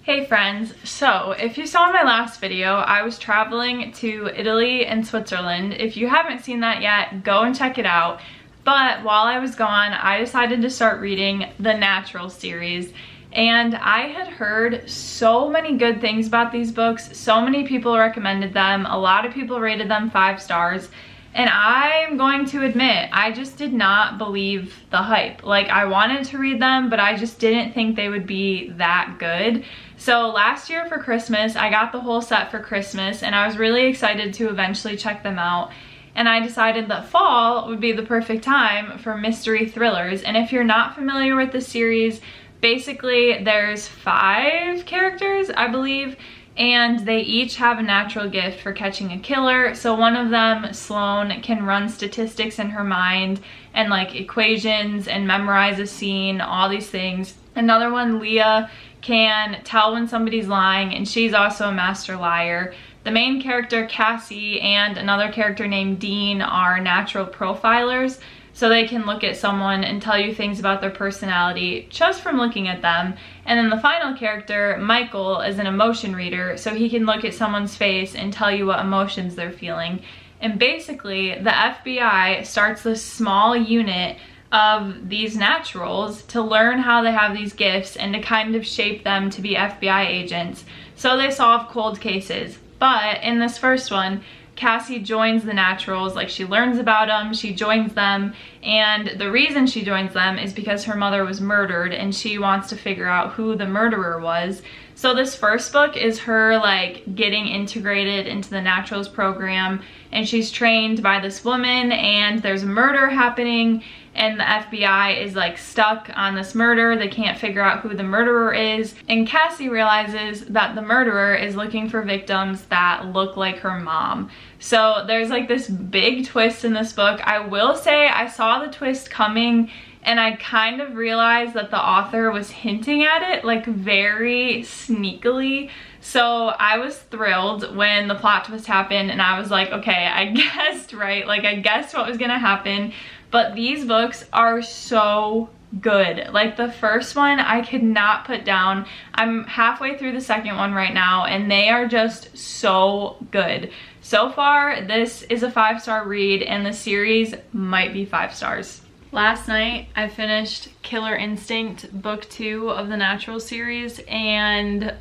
Hey friends, so if you saw my last video, I was traveling to Italy and Switzerland. If you haven't seen that yet, go and check it out. But while I was gone, I decided to start reading the Natural series. And I had heard so many good things about these books. So many people recommended them. A lot of people rated them 5 stars. And I'm going to admit, I just did not believe the hype. Like, I wanted to read them, but I just didn't think they would be that good. So last year for Christmas, I got the whole set for Christmas, and I was really excited to eventually check them out. And I decided that fall would be the perfect time for mystery thrillers. And if you're not familiar with the series, basically there's 5 characters, I believe, and they each have a natural gift for catching a killer. So one of them, Sloane, can run statistics in her mind and like equations and memorize a scene, all these things. Another one, Leah, can tell when somebody's lying, and she's also a master liar. The main character, Cassie, and another character named Dean are natural profilers. So they can look at someone and tell you things about their personality just from looking at them. And then the final character, Michael, is an emotion reader, so he can look at someone's face and tell you what emotions they're feeling. And basically, the FBI starts this small unit of these naturals to learn how they have these gifts and to kind of shape them to be FBI agents. So they solve cold cases. But in this first one, Cassie joins the naturals, like she learns about them, she joins them, and the reason she joins them is because her mother was murdered and she wants to figure out who the murderer was. So this first book is her like getting integrated into the naturals program, and she's trained by this woman, and there's a murder happening and the FBI is like stuck on this murder. They can't figure out who the murderer is, and Cassie realizes that the murderer is looking for victims that look like her mom. So there's like this big twist in this book. I will say I saw the twist coming, and I kind of realized that the author was hinting at it like very sneakily. So I was thrilled when the plot twist happened, and I was like, okay, I guessed right. Like, I guessed what was gonna happen. But these books are so good. Like, the first one I could not put down. I'm halfway through the second one right now, and they are just so good. So far, this is a 5-star read, and the series might be 5 stars. Last night, I finished Killer Instinct, book 2 of the Natural series, and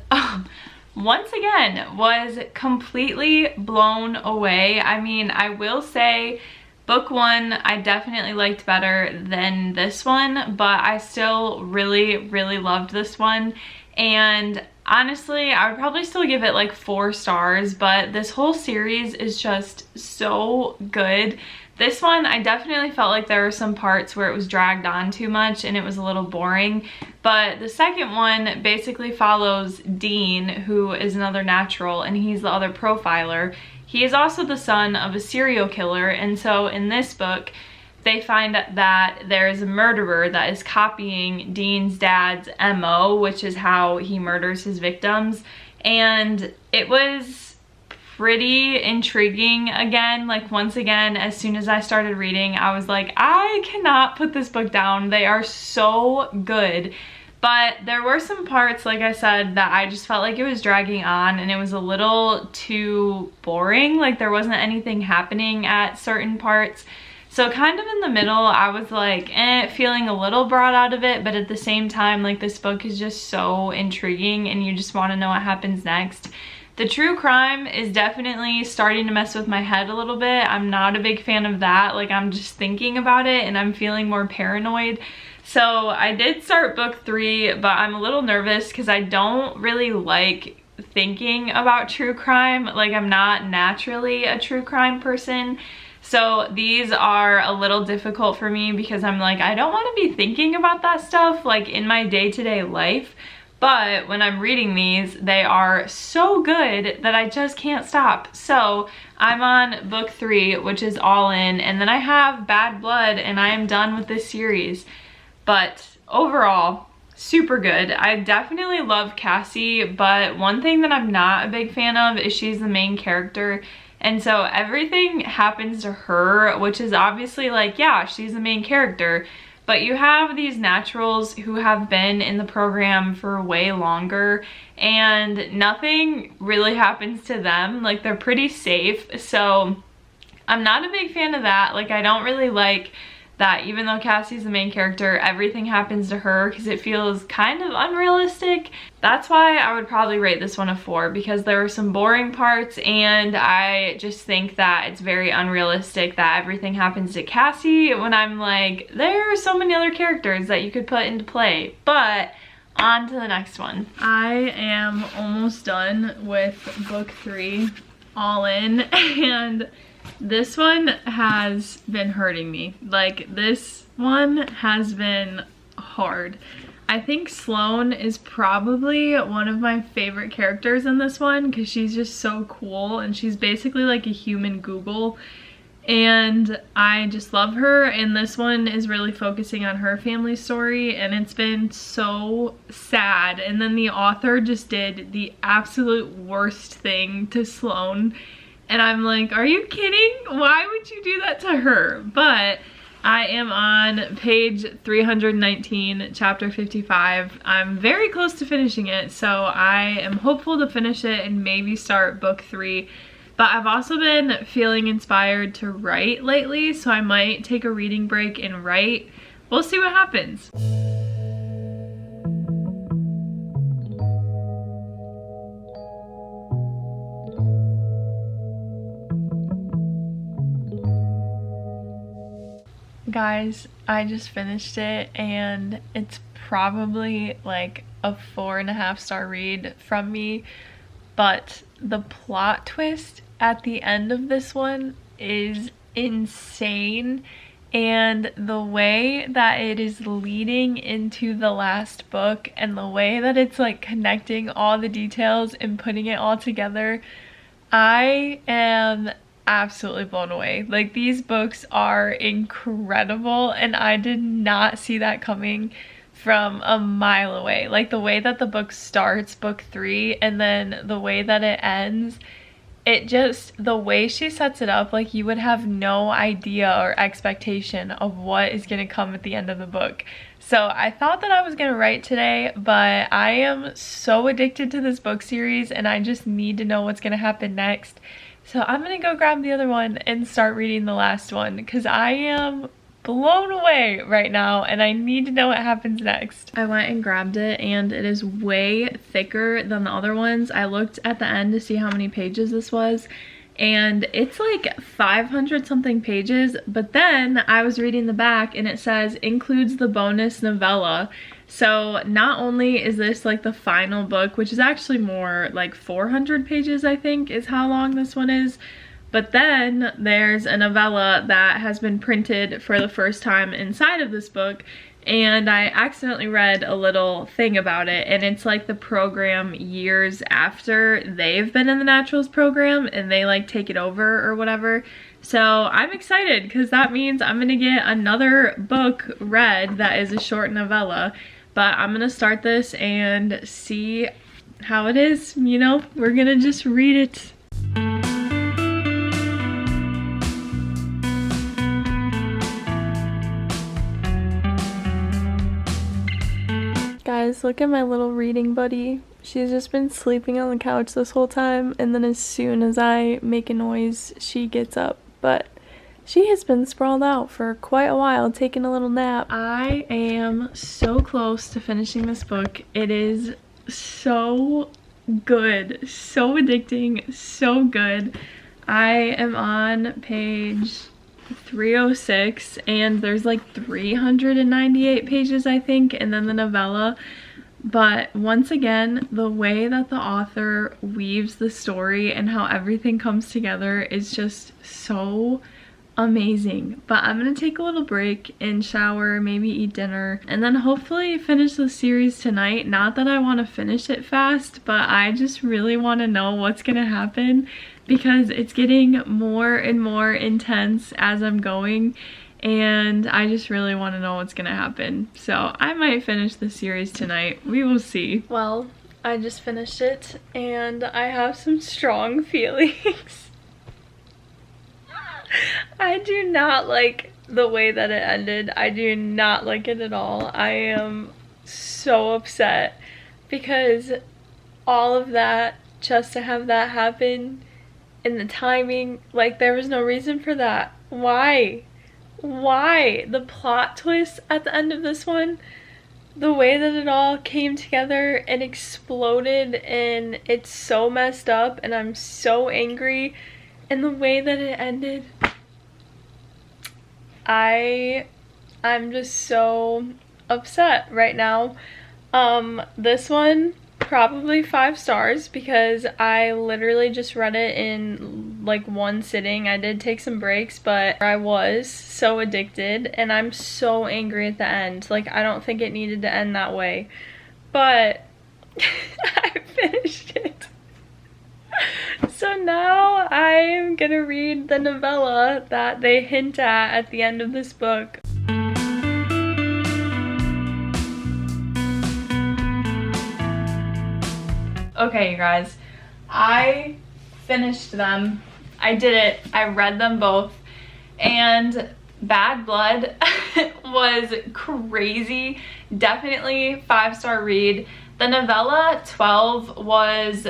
once again, was completely blown away. I mean, I will say, book 1 I definitely liked better than this one, but I still really loved this one. And honestly, I would probably still give it like 4 stars, but this whole series is just so good. This one, I definitely felt like there were some parts where it was dragged on too much and it was a little boring. But the second one basically follows Dean, who is another natural, and he's the other profiler. He is also the son of a serial killer, and so in this book, they find that there is a murderer that is copying Dean's dad's MO, which is how he murders his victims. And it was pretty intriguing again. Like, once again, as soon as I started reading, I was like, I cannot put this book down. They are so good. But there were some parts, like I said, that I just felt like it was dragging on and it was a little too boring. Like, there wasn't anything happening at certain parts. So kind of in the middle, I was like, feeling a little brought out of it, but at the same time, like, this book is just so intriguing and you just want to know what happens next. The true crime is definitely starting to mess with my head a little bit. I'm not a big fan of that. Like, I'm just thinking about it and I'm feeling more paranoid. So I did start book 3, but I'm a little nervous because I don't really like thinking about true crime. Like, I'm not naturally a true crime person. So these are a little difficult for me because I'm like, I don't want to be thinking about that stuff like in my day-to-day life. But when I'm reading these, they are so good that I just can't stop. So I'm on book 3, which is All In, and then I have Bad Blood, and I am done with this series. But overall, super good. I definitely love Cassie, but one thing that I'm not a big fan of is she's the main character. And so everything happens to her, which is obviously like, yeah, she's the main character, But you have these naturals who have been in the program for way longer and nothing really happens to them. Like, they're pretty safe. So I'm not a big fan of that. Like, I don't really like that even though Cassie's the main character, everything happens to her, because it feels kind of unrealistic. That's why I would probably rate this one a 4, because there were some boring parts and I just think that it's very unrealistic that everything happens to Cassie, when I'm like, there are so many other characters that you could put into play. But on to the next one. I am almost done with book 3, all in, and this one has been hurting me. Like, this one has been hard. I think Sloane is probably one of my favorite characters in this one, because she's just so cool and she's basically like a human Google, and I just love her. And this one is really focusing on her family story, and it's been so sad. And then the author just did the absolute worst thing to Sloane. And I'm like, are you kidding? Why would you do that to her? But I am on page 319, chapter 55. I'm very close to finishing it, so I am hopeful to finish it and maybe start book 3. But I've also been feeling inspired to write lately, so I might take a reading break and write. We'll see what happens. Guys, I just finished it and it's probably like a 4.5-star read from me, but the plot twist at the end of this one is insane, and the way that it is leading into the last book and the way that it's like connecting all the details and putting it all together, I am absolutely blown away. Like, these books are incredible and I did not see that coming from a mile away. Like, the way that the book starts, book 3, and then the way that it ends, it just, the way she sets it up, like, you would have no idea or expectation of what is going to come at the end of the book. So I thought that I was going to write today, but I am so addicted to this book series and I just need to know what's going to happen next. So I'm gonna go grab the other one and start reading the last one, because I am blown away right now and I need to know what happens next. I went and grabbed it and it is way thicker than the other ones. I looked at the end to see how many pages this was, and it's like 500 something pages, but then I was reading the back and it says includes the bonus novella. So not only is this like the final book, which is actually more like 400 pages, I think is how long this one is, but then there's a novella that has been printed for the first time inside of this book, and I accidentally read a little thing about it, and it's like the program years after they've been in the Naturals program and they like take it over or whatever. So I'm excited because that means I'm gonna get another book read that is a short novella. But I'm gonna start this and see how it is. You know, we're gonna just read it. Guys, look at my little reading buddy. She's just been sleeping on the couch this whole time, and then as soon as I make a noise, she gets up. But she has been sprawled out for quite a while, taking a little nap. I am so close to finishing this book. It is so good, so addicting, so good. I am on page 306 and there's like 398 pages, I think, and then the novella. But once again, the way that the author weaves the story and how everything comes together is just so amazing. But I'm gonna take a little break and shower, maybe eat dinner, and then hopefully finish the series tonight. Not that I want to finish it fast, but I just really want to know what's gonna happen, because it's getting more and more intense as I'm going, and I just really want to know what's gonna happen. So I might finish the series tonight. We will see. Well, I just finished it and I have some strong feelings. I do not like the way that it ended. I do not like it at all. I am so upset because all of that just to have that happen and the timing, like there was no reason for that. Why? Why? The plot twist at the end of this one, the way that it all came together and exploded, and it's so messed up and I'm so angry, and the way that it ended, I'm just so upset right now. This one, probably 5 stars because I literally just read it in like one sitting. I did take some breaks, but I was so addicted and I'm so angry at the end. Like, I don't think it needed to end that way, but I finished it. So now I'm gonna read the novella that they hint at the end of this book. Okay, you guys, I finished them. I did it. I read them both, and Bad Blood was crazy. Definitely 5-star read. The novella 12 was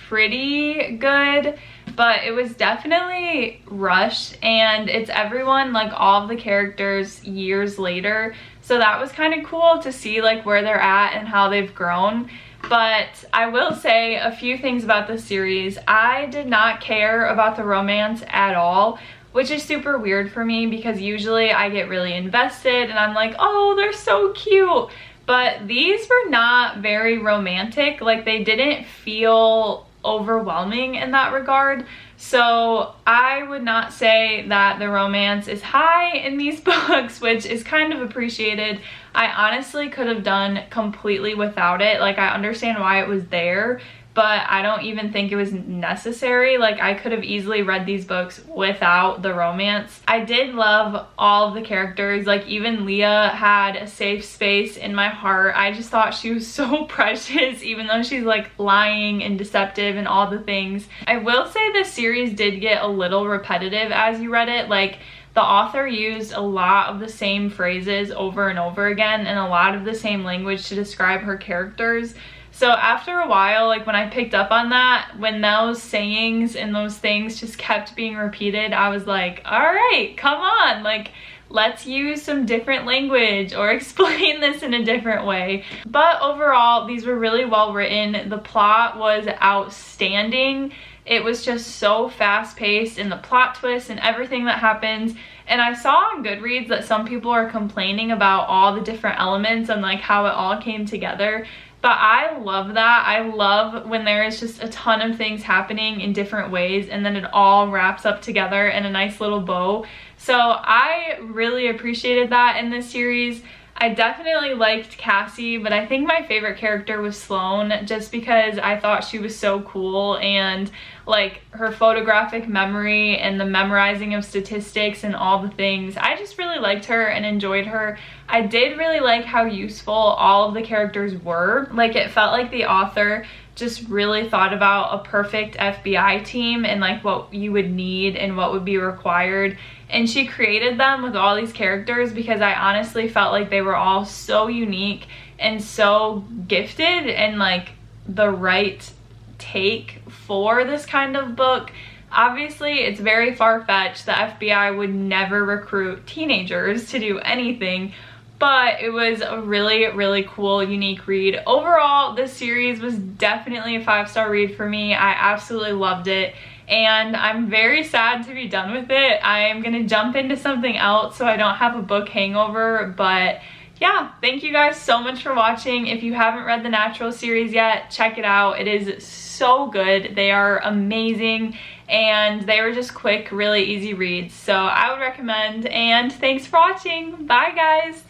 pretty good, but it was definitely rushed, and it's everyone, like all of the characters years later, so that was kind of cool to see like where they're at and how they've grown. But I will say a few things about this series. I did not care about the romance at all, which is super weird for me because usually I get really invested and I'm like, oh, they're so cute. But these were not very romantic. Like, they didn't feel overwhelming in that regard. So I would not say that the romance is high in these books, which is kind of appreciated. I honestly could have done completely without it. Like, I understand why it was there, but I don't even think it was necessary. Like, I could have easily read these books without the romance. I did love all of the characters. Like, even Leah had a safe space in my heart. I just thought she was so precious, even though she's like lying and deceptive and all the things. I will say this series did get a little repetitive as you read it. Like, the author used a lot of the same phrases over and over again and a lot of the same language to describe her characters. So after a while, like when I picked up on that, when those sayings and those things just kept being repeated, I was like, all right, come on, like, let's use some different language or explain this in a different way. But overall, these were really well written. The plot was outstanding. It was just so fast-paced, and the plot twists and everything that happens. And I saw on Goodreads that some people are complaining about all the different elements and like how it all came together. But I love that. I love when there is just a ton of things happening in different ways and then it all wraps up together in a nice little bow. So I really appreciated that in this series. I definitely liked Cassie, but I think my favorite character was Sloane, just because I thought she was so cool, and like her photographic memory and the memorizing of statistics and all the things. I just really liked her and enjoyed her. I did really like how useful all of the characters were. Like, it felt like the author just really thought about a perfect FBI team and like what you would need and what would be required, and she created them with all these characters because I honestly felt like they were all so unique and so gifted and like the right take for this kind of book. Obviously, it's very far-fetched. The FBI would never recruit teenagers to do anything, but it was a really, really cool, unique read. Overall, this series was definitely a 5-star read for me. I absolutely loved it, and I'm very sad to be done with it. I am gonna jump into something else so I don't have a book hangover, but yeah, thank you guys so much for watching. If you haven't read the Natural series yet, check it out. It is so good. They are amazing, and they were just quick, really easy reads. So I would recommend, and thanks for watching. Bye, guys.